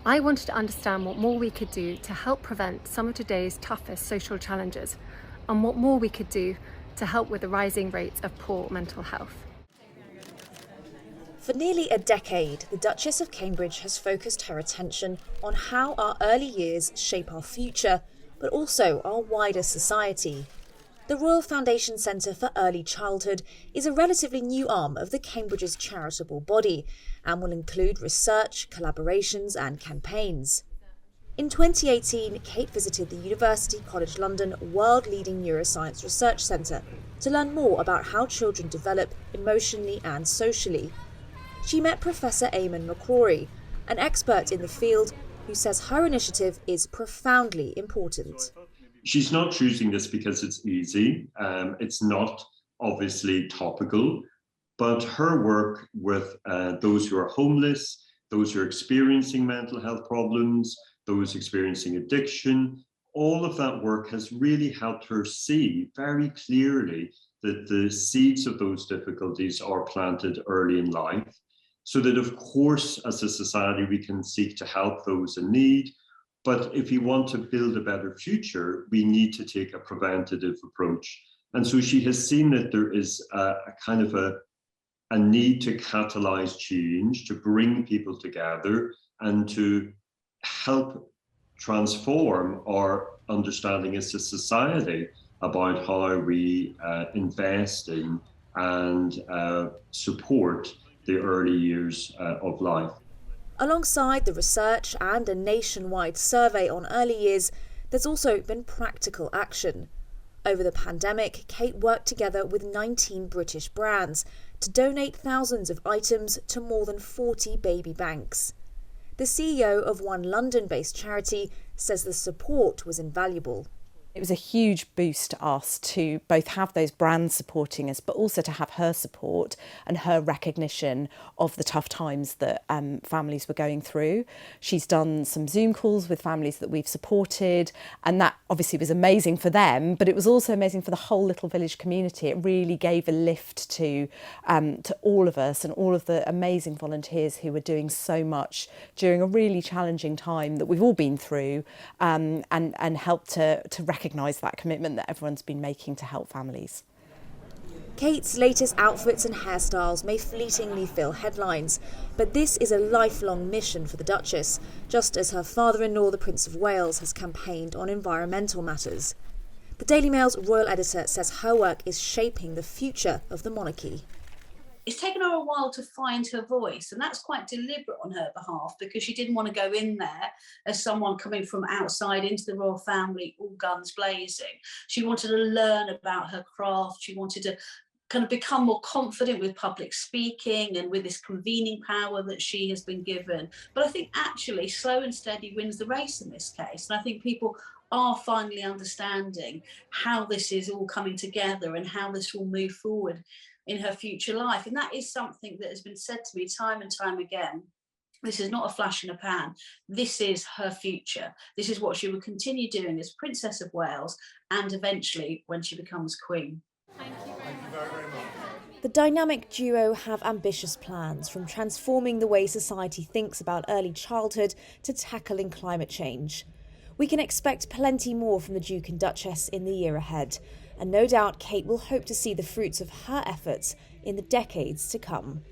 I wanted to understand what more we could do to help prevent some of today's toughest social challenges, and what more we could do to help with the rising rates of poor mental health. For nearly a decade, the Duchess of Cambridge has focused her attention on how our early years shape our future, but also our wider society. The Royal Foundation Centre for Early Childhood is a relatively new arm of the Cambridge's charitable body and will include research, collaborations and campaigns. In 2018, Kate visited the University College London world-leading neuroscience research centre to learn more about how children develop emotionally and socially. She met Professor Eamon McCrory, an expert in the field who says her initiative is profoundly important. She's not choosing this because it's easy. It's not obviously topical, but her work with those who are homeless, those who are experiencing mental health problems, those experiencing addiction, all of that work has really helped her see very clearly that the seeds of those difficulties are planted early in life, so that of course as a society we can seek to help those in need. But if we want to build a better future, we need to take a preventative approach. And so she has seen that there is a kind of a need to catalyze change, to bring people together and to help transform our understanding as a society about how we invest in and support the early years of life. Alongside the research and a nationwide survey on early years, there's also been practical action. Over the pandemic, Kate worked together with 19 British brands to donate thousands of items to more than 40 baby banks. The CEO of one London-based charity says the support was invaluable. It was a huge boost to us to both have those brands supporting us, but also to have her support and her recognition of the tough times that families were going through. She's done some Zoom calls with families that we've supported, and that obviously was amazing for them, but it was also amazing for the whole Little Village community. It really gave a lift to all of us and all of the amazing volunteers who were doing so much during a really challenging time that we've all been through, and helped to recognise that commitment that everyone's been making to help families. Kate's latest outfits and hairstyles may fleetingly fill headlines, but this is a lifelong mission for the Duchess, just as her father-in-law, the Prince of Wales, has campaigned on environmental matters. The Daily Mail's royal editor says her work is shaping the future of the monarchy. It's taken her a while to find her voice, and that's quite deliberate on her behalf, because she didn't want to go in there as someone coming from outside into the royal family, all guns blazing. She wanted to learn about her craft. She wanted to kind of become more confident with public speaking and with this convening power that she has been given. But I think actually slow and steady wins the race in this case. And I think people are finally understanding how this is all coming together and how this will move forward in her future life. And that is something that has been said to me time and time again. This is not a flash in a pan. This is her future. This is what she will continue doing as Princess of Wales and eventually when she becomes Queen. Thank you very much. The dynamic duo have ambitious plans, from transforming the way society thinks about early childhood to tackling climate change. We can expect plenty more from the Duke and Duchess in the year ahead, and no doubt Kate will hope to see the fruits of her efforts in the decades to come.